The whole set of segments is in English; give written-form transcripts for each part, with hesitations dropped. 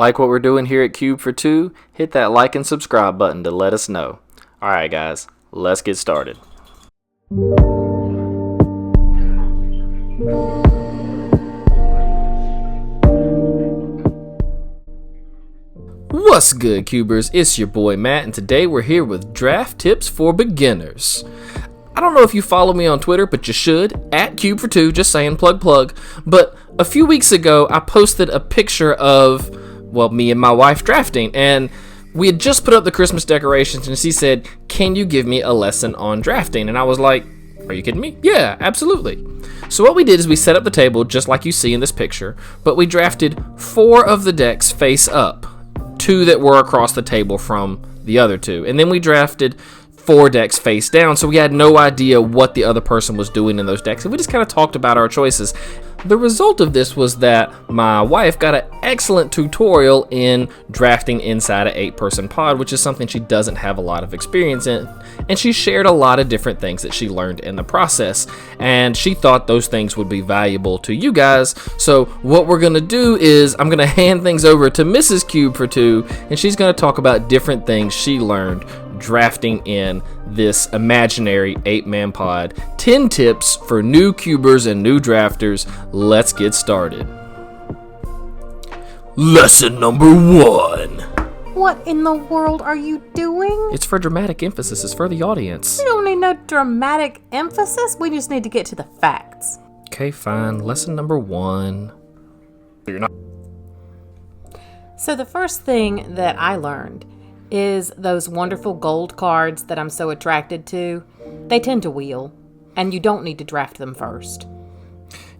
Like what we're doing here at Cubefortwo? Hit that like and subscribe button to let us know. Alright guys, let's get started. What's good, Cubers? It's your boy Matt, and today we're here with draft tips for beginners. I don't know if you follow me on Twitter, but you should, at Cubefortwo, just saying, plug. But a few weeks ago, I posted a picture of, well, me and my wife drafting, and we had just put up the Christmas decorations, and she said, "Can you give me a lesson on drafting?" And I was like, "Are you kidding me?" "Yeah, absolutely." So what we did is we set up the table just like you see in this picture, but we drafted 4 of the decks face up, 2 that were across the table from the other 2, and then we drafted 4 decks face down, so we had no idea what the other person was doing in those decks, and we just kind of talked about our choices. The result of this was that my wife got an excellent tutorial in drafting inside an 8-person pod, which is something she doesn't have a lot of experience in, and she shared a lot of different things that she learned in the process, and she thought those things would be valuable to you guys. So what we're going to do is I'm going to hand things over to Mrs. Cubefortwo, and she's going to talk about different things she learned drafting in this imaginary 8-man pod. 10 tips for new cubers and new drafters. Let's get started. Lesson number 1. What in the world are you doing? It's for dramatic emphasis. It's for the audience. We don't need no dramatic emphasis. We just need to get to the facts. Okay, fine. Lesson number 1. You're not. So the first thing that I learned is those wonderful gold cards that I'm so attracted to. They tend to wheel, and you don't need to draft them first.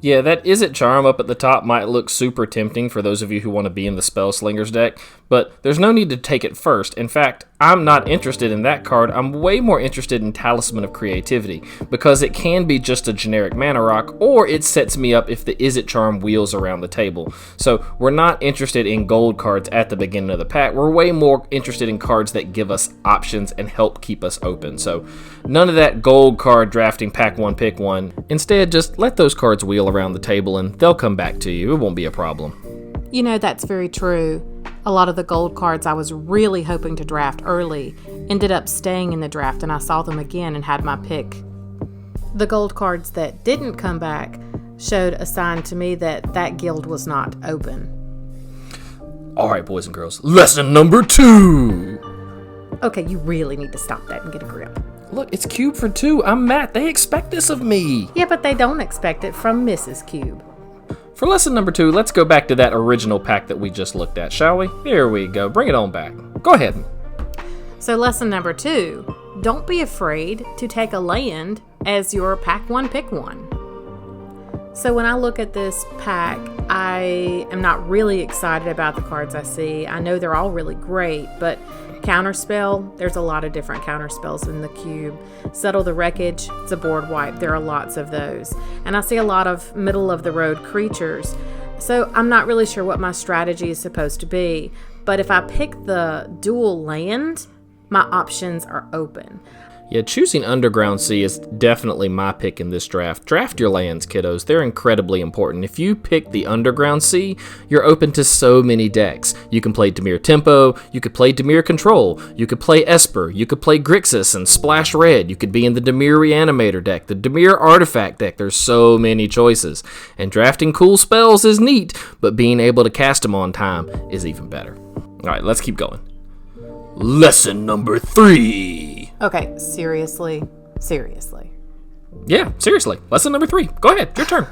Yeah, that Is It Charm up at the top might look super tempting for those of you who want to be in the Spell Slingers deck, but there's no need to take it first. In fact, I'm not interested in that card. I'm way more interested in Talisman of Creativity, because it can be just a generic mana rock, or it sets me up if the Is It Charm wheels around the table. So we're not interested in gold cards at the beginning of the pack. We're way more interested in cards that give us options and help keep us open. So none of that gold card drafting pack 1, pick 1. Instead, just let those cards wheel around the table and they'll come back to you. It won't be a problem. You know, that's very true. A lot of the gold cards I was really hoping to draft early ended up staying in the draft, and I saw them again and had my pick. The gold cards that didn't come back showed a sign to me that that guild was not open. Alright, boys and girls, lesson number 2. Okay, you really need to stop that and get a grip. Look, it's Cubefortwo. I'm Matt. They expect this of me. Yeah, but they don't expect it from Mrs. Cube. For lesson number 2, let's go back to that original pack that we just looked at, shall we? Here we go. Bring it on back. Go ahead. So lesson number 2, don't be afraid to take a land as your pack 1, pick 1. So when I look at this pack, I am not really excited about the cards I see. I know they're all really great, but Counterspell, there's a lot of different counterspells in the cube. Settle the Wreckage, it's a board wipe. There are lots of those. And I see a lot of middle-of-the-road creatures. So I'm not really sure what my strategy is supposed to be. But if I pick the dual land, my options are open. Yeah, choosing Underground Sea is definitely my pick in this draft. Draft your lands, kiddos. They're incredibly important. If you pick the Underground Sea, you're open to so many decks. You can play Dimir Tempo, you could play Dimir Control, you could play Esper, you could play Grixis and Splash Red, you could be in the Dimir Reanimator deck, the Dimir Artifact deck. There's so many choices. And drafting cool spells is neat, but being able to cast them on time is even better. Alright, let's keep going. Lesson number 3. Okay, seriously. Yeah, seriously. Lesson number 3. Go ahead, your turn.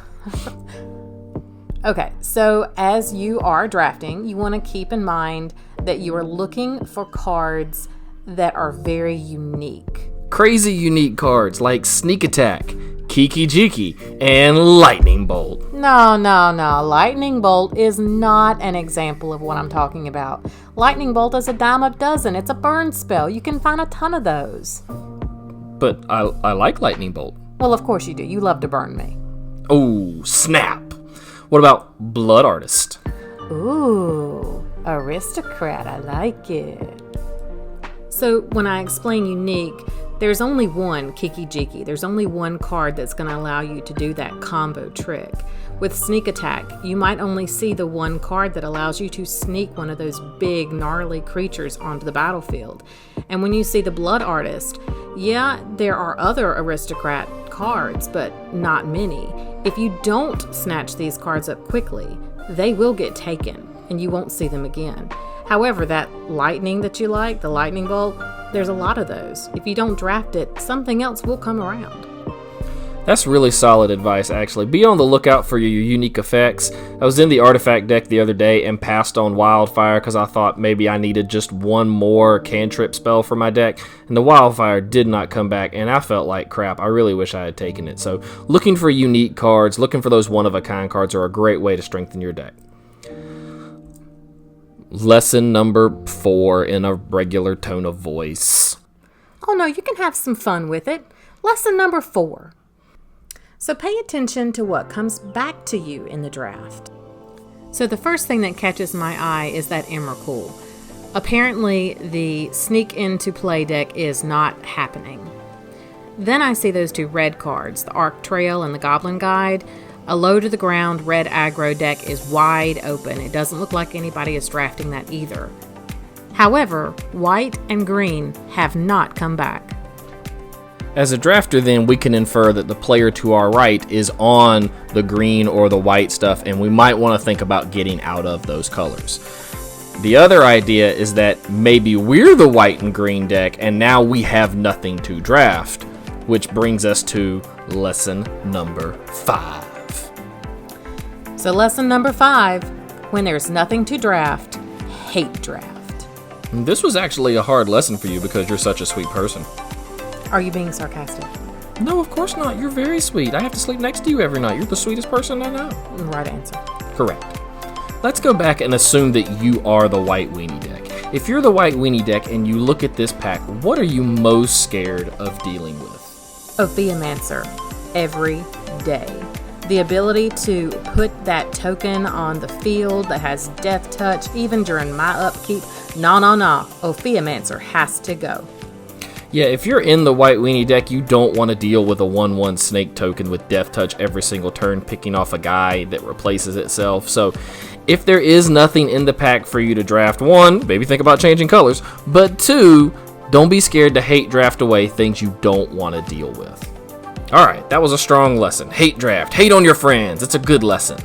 Okay, so as you are drafting, you want to keep in mind that you are looking for cards that are very unique. Crazy unique cards like Sneak Attack, Kiki Jiki, and Lightning Bolt. No. Lightning Bolt is not an example of what I'm talking about. Lightning Bolt is a dime a dozen. It's a burn spell. You can find a ton of those. But I like Lightning Bolt. Well, of course you do. You love to burn me. Oh, snap. What about Blood Artist? Ooh, aristocrat. I like it. So when I explain unique, there's only one Kiki Jiki. There's only one card that's going to allow you to do that combo trick. With Sneak Attack, you might only see the one card that allows you to sneak one of those big, gnarly creatures onto the battlefield. And when you see the Blood Artist, yeah, there are other aristocrat cards, but not many. If you don't snatch these cards up quickly, they will get taken, and you won't see them again. However, that lightning that you like, the lightning bolt, there's a lot of those. If you don't draft it, something else will come around. That's really solid advice, actually. Be on the lookout for your unique effects. I was in the artifact deck the other day and passed on Wildfire because I thought maybe I needed just one more cantrip spell for my deck, and the Wildfire did not come back, and I felt like crap. I really wish I had taken it. So looking for unique cards, looking for those one-of-a-kind cards are a great way to strengthen your deck. Lesson number 4 in a regular tone of voice. Oh no, you can have some fun with it. Lesson number 4. So pay attention to what comes back to you in the draft. So the first thing that catches my eye is that Emrakul. Apparently the sneak into play deck is not happening. Then I see those 2 red cards, the Arc Trail and the Goblin Guide. A low to the ground red aggro deck is wide open. It doesn't look like anybody is drafting that either. However, white and green have not come back. As a drafter, then, we can infer that the player to our right is on the green or the white stuff, and we might want to think about getting out of those colors. The other idea is that maybe we're the white and green deck, and now we have nothing to draft, which brings us to lesson number 5. So lesson number 5, when there's nothing to draft, hate draft. This was actually a hard lesson for you because you're such a sweet person. Are you being sarcastic? No, of course not. You're very sweet. I have to sleep next to you every night. You're the sweetest person I know. Right answer. Correct. Let's go back and assume that you are the white weenie deck. If you're the white weenie deck and you look at this pack, what are you most scared of dealing with? Ophiamancer. Every day. The ability to put that token on the field that has Death Touch, even during my upkeep. No. Ophiamancer has to go. Yeah, if you're in the white weenie deck, you don't want to deal with a 1/1 snake token with Death Touch every single turn, picking off a guy that replaces itself. So if there is nothing in the pack for you to draft, 1, maybe think about changing colors, but 2, don't be scared to hate draft away things you don't want to deal with. Alright, that was a strong lesson. Hate draft. Hate on your friends. It's a good lesson.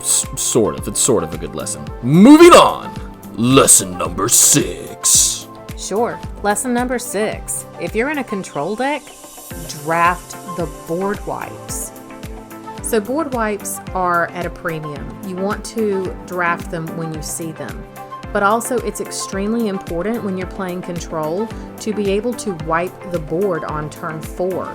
Sort of. It's sort of a good lesson. Moving on. Lesson number 6. Sure. Lesson number 6. If you're in a control deck, draft the board wipes. So board wipes are at a premium. You want to draft them when you see them. But also it's extremely important when you're playing control to be able to wipe the board on turn 4.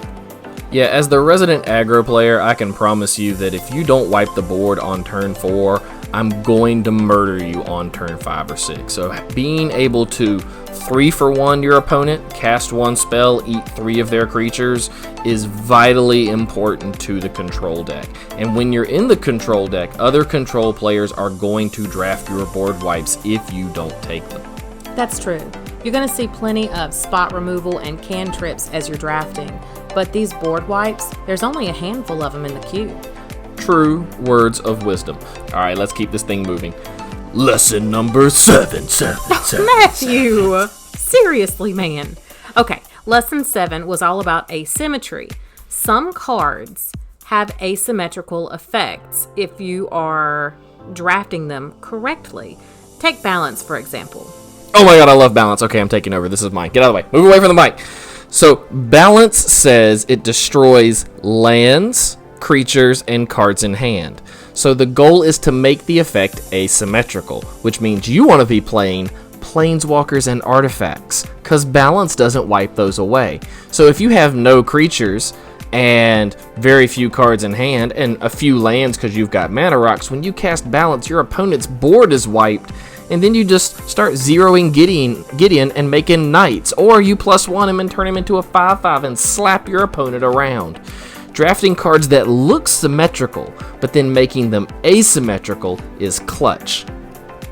Yeah, as the resident aggro player, I can promise you that if you don't wipe the board on turn 4, I'm going to murder you on turn 5 or 6. So being able to 3-for-1 your opponent, cast 1 spell, eat 3 of their creatures is vitally important to the control deck. And when you're in the control deck, other control players are going to draft your board wipes if you don't take them. That's true. You're going to see plenty of spot removal and cantrips as you're drafting. But these board wipes, there's only a handful of them in the queue. True words of wisdom. All right, let's keep this thing moving. Lesson number 7. Matthew! Seriously, man. Okay, lesson 7 was all about asymmetry. Some cards have asymmetrical effects if you are drafting them correctly. Take balance, for example. Oh my god, I love balance. Okay, I'm taking over. This is mine. Get out of the way. Move away from the mic. So, balance says it destroys lands, creatures, and cards in hand. So the goal is to make the effect asymmetrical, which means you want to be playing planeswalkers and artifacts, because balance doesn't wipe those away. So if you have no creatures and very few cards in hand and a few lands because you've got mana rocks, when you cast balance, your opponent's board is wiped, and then you just start zeroing Gideon and making knights, or you +1 him and turn him into a 5/5 and slap your opponent around. Drafting cards that look symmetrical, but then making them asymmetrical is clutch.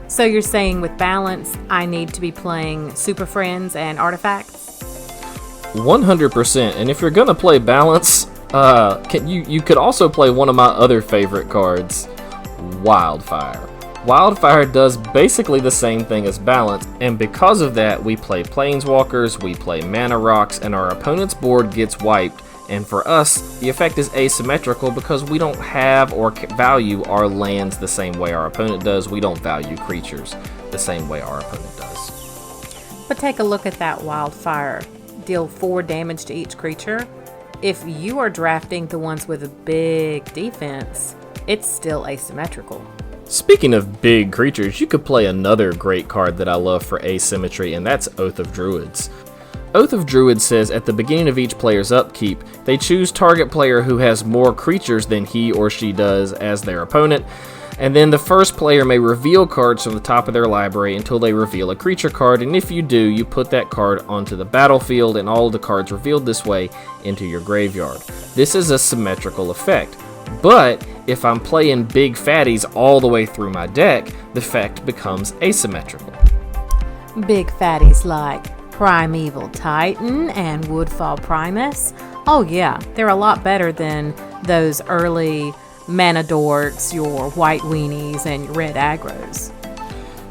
So you're saying with balance, I need to be playing Super Friends and artifacts? 100%, and if you're gonna play balance, You could also play one of my other favorite cards, Wildfire. Wildfire does basically the same thing as Balance, and because of that, we play Planeswalkers, we play Mana Rocks, and our opponent's board gets wiped. And for us, the effect is asymmetrical because we don't have or value our lands the same way our opponent does. We don't value creatures the same way our opponent does. But take a look at that Wildfire. Deal 4 damage to each creature. If you are drafting the ones with a big defense, it's still asymmetrical. Speaking of big creatures, you could play another great card that I love for asymmetry, and that's Oath of Druids. Oath of Druids says at the beginning of each player's upkeep, they choose target player who has more creatures than he or she does as their opponent, and then the first player may reveal cards from the top of their library until they reveal a creature card, and if you do, you put that card onto the battlefield and all of the cards revealed this way into your graveyard. This is a symmetrical effect, but if I'm playing big fatties all the way through my deck, the effect becomes asymmetrical. Big fatties like Primeval Titan and Woodfall Primus. Oh yeah, they're a lot better than those early mana dorks, your white weenies, and your red aggros.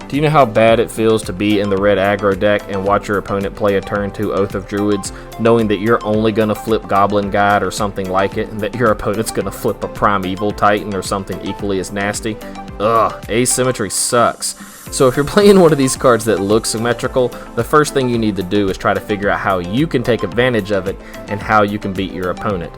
Do you know how bad it feels to be in the red aggro deck and watch your opponent play a turn 2 Oath of Druids, knowing that you're only going to flip Goblin Guide or something like it, and that your opponent's going to flip a Primeval Titan or something equally as nasty? Ugh, asymmetry sucks. So if you're playing one of these cards that looks symmetrical, the first thing you need to do is try to figure out how you can take advantage of it and how you can beat your opponent.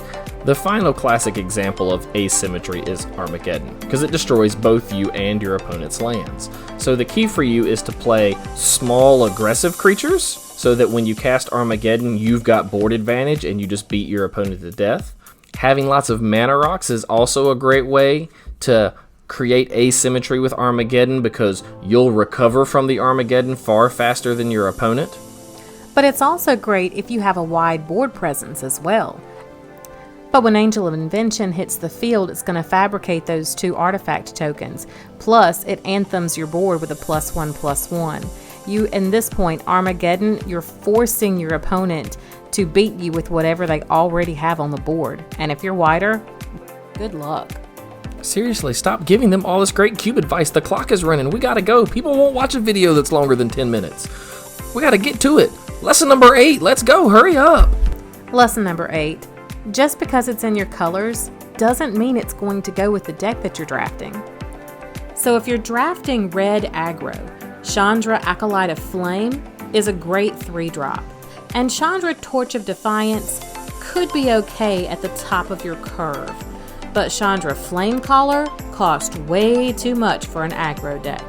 The final classic example of asymmetry is Armageddon, because it destroys both you and your opponent's lands. So the key for you is to play small aggressive creatures, so that when you cast Armageddon, you've got board advantage and you just beat your opponent to death. Having lots of Mana Rocks is also a great way to create asymmetry with Armageddon, because you'll recover from the Armageddon far faster than your opponent. But it's also great if you have a wide board presence as well. But when Angel of Invention hits the field, it's going to fabricate those 2 artifact tokens. Plus, it anthems your board with a +1/+1. In this point, Armageddon, you're forcing your opponent to beat you with whatever they already have on the board. And if you're wider, good luck. Seriously, stop giving them all this great cube advice. The clock is running. We gotta go. People won't watch a video that's longer than 10 minutes. We gotta get to it. Lesson number 8. Let's go. Hurry up. Lesson number 8. Just because it's in your colors doesn't mean it's going to go with the deck that you're drafting. So if you're drafting red aggro, Chandra Acolyte of Flame is a great 3-drop. And Chandra Torch of Defiance could be okay at the top of your curve. But Chandra Flamecaller cost way too much for an aggro deck.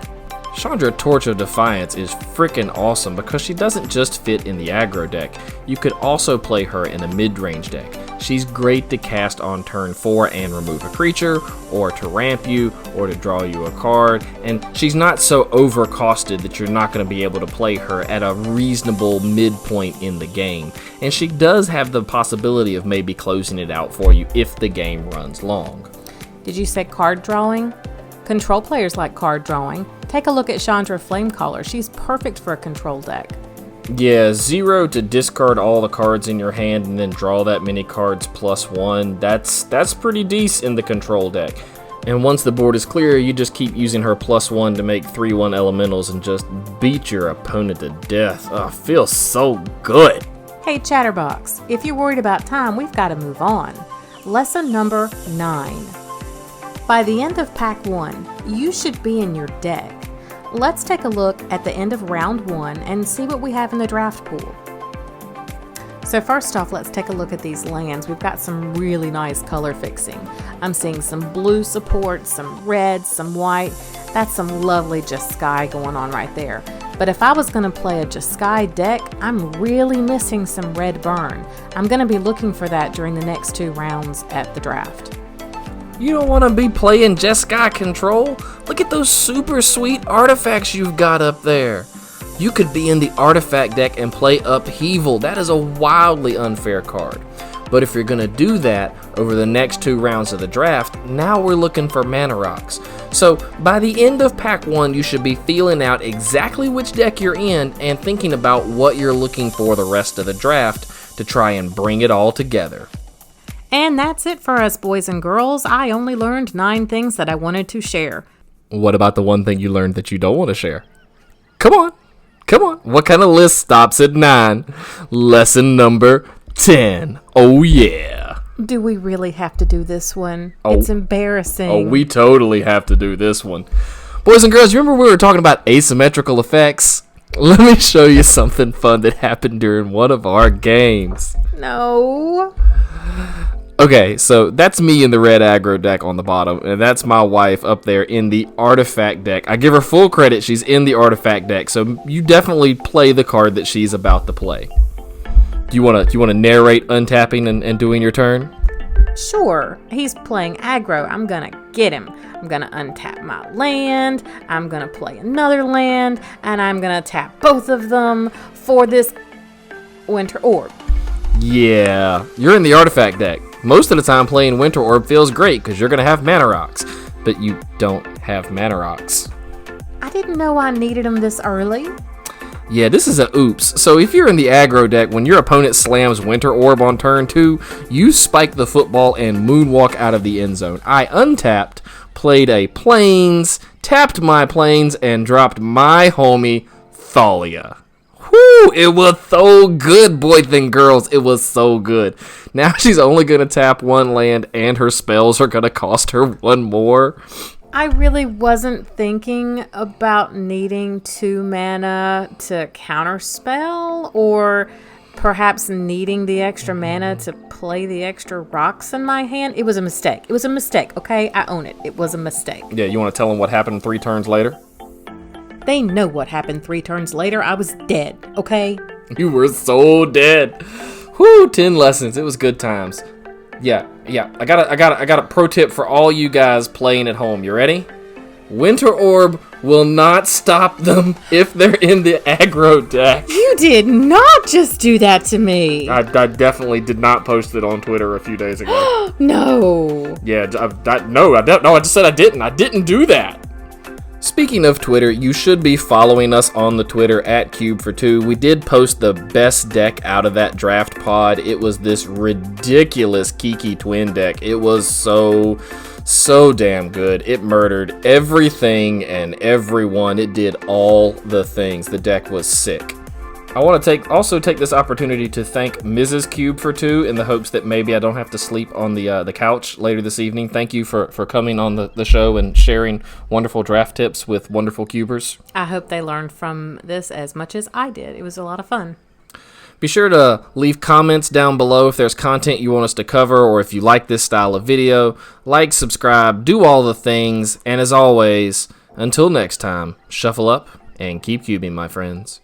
Chandra Torch of Defiance is freaking awesome because she doesn't just fit in the aggro deck. You could also play her in a mid-range deck. She's great to cast on turn 4 and remove a creature, or to ramp you, or to draw you a card, and she's not so overcosted that you're not going to be able to play her at a reasonable midpoint in the game. And she does have the possibility of maybe closing it out for you if the game runs long. Did you say card drawing? Control players like card drawing. Take a look at Chandra Flamecaller. She's perfect for a control deck. Yeah, 0 to discard all the cards in your hand and then draw that many cards +1. That's pretty decent in the control deck. And once the board is clear, you just keep using her +1 to make 3/1 elementals and just beat your opponent to death. Oh, feels so good. Hey Chatterbox, if you're worried about time, we've got to move on. Lesson number 9. By the end of pack 1, you should be in your deck. Let's take a look at the end of round 1 and see what we have in the draft pool. So first off, let's take a look at these lands. We've got some really nice color fixing. I'm seeing some blue support, some red, some white. That's some lovely Jeskai going on right there. But if I was going to play a Jeskai deck, I'm really missing some red burn. I'm going to be looking for that during the next 2 rounds at the draft. You don't want to be playing Jeskai control? Look at those super sweet artifacts you've got up there. You could be in the artifact deck and play Upheaval. That is a wildly unfair card. But if you're going to do that over the next 2 rounds of the draft, now we're looking for Mana Rocks. So by the end of pack 1, you should be feeling out exactly which deck you're in and thinking about what you're looking for the rest of the draft to try and bring it all together. And that's it for us, boys and girls. I only learned 9 things that I wanted to share. What about the one thing you learned that you don't want to share? Come on. Come on. What kind of list stops at 9? Lesson number 10. Oh, yeah. Do we really have to do this one? It's embarrassing. Oh, we totally have to do this one. Boys and girls, remember we were talking about asymmetrical effects? Let me show you something fun that happened during one of our games. No. Okay, so that's me in the red aggro deck on the bottom, and that's my wife up there in the artifact deck. I give her full credit, she's in the artifact deck, so you definitely play the card that she's about to play. Do you want to narrate untapping and doing your turn? Sure. He's playing aggro. I'm gonna get him. I'm gonna untap my land, I'm gonna play another land, and I'm gonna tap both of them for this Winter Orb. Yeah, you're in the artifact deck. Most of the time playing Winter Orb feels great because you're going to have mana rocks, but you don't have mana rocks. I didn't know I needed them this early. Yeah, this is a oops. So if you're in the aggro deck, when your opponent slams Winter Orb on turn 2, you spike the football and moonwalk out of the end zone. I untapped, played a Plains, tapped my Plains, and dropped my homie Thalia. Whoo, it was so good, boys and girls. It was so good. Now she's only going to tap 1 land, and her spells are going to cost her 1 more. I really wasn't thinking about needing 2 mana to counterspell, or perhaps needing the extra mana to play the extra rocks in my hand. It was a mistake. It was a mistake, okay? I own it. It was a mistake. Yeah, you want to tell them what happened 3 turns later? They know what happened 3 turns later. I was dead, okay? You were so dead. Whoo, 10 lessons. It was good times. Yeah. I got a pro tip for all you guys playing at home. You ready? Winter Orb will not stop them if they're in the aggro deck. You did not just do that to me. I definitely did not post it on Twitter a few days ago. No. Yeah, I just said I didn't. I didn't do that. Speaking of Twitter, you should be following us on the Twitter at Cubefortwo. We did post the best deck out of that draft pod. It was this ridiculous Kiki Twin deck. It was so damn good. It murdered everything and everyone. It did all the things. The deck was sick. I want to also take this opportunity to thank Mrs. Cubefortwo in the hopes that maybe I don't have to sleep on the couch later this evening. Thank you for coming on the show and sharing wonderful draft tips with wonderful cubers. I hope they learned from this as much as I did. It was a lot of fun. Be sure to leave comments down below if there's content you want us to cover or if you like this style of video. Like, subscribe, do all the things, and as always, until next time, shuffle up and keep cubing, my friends.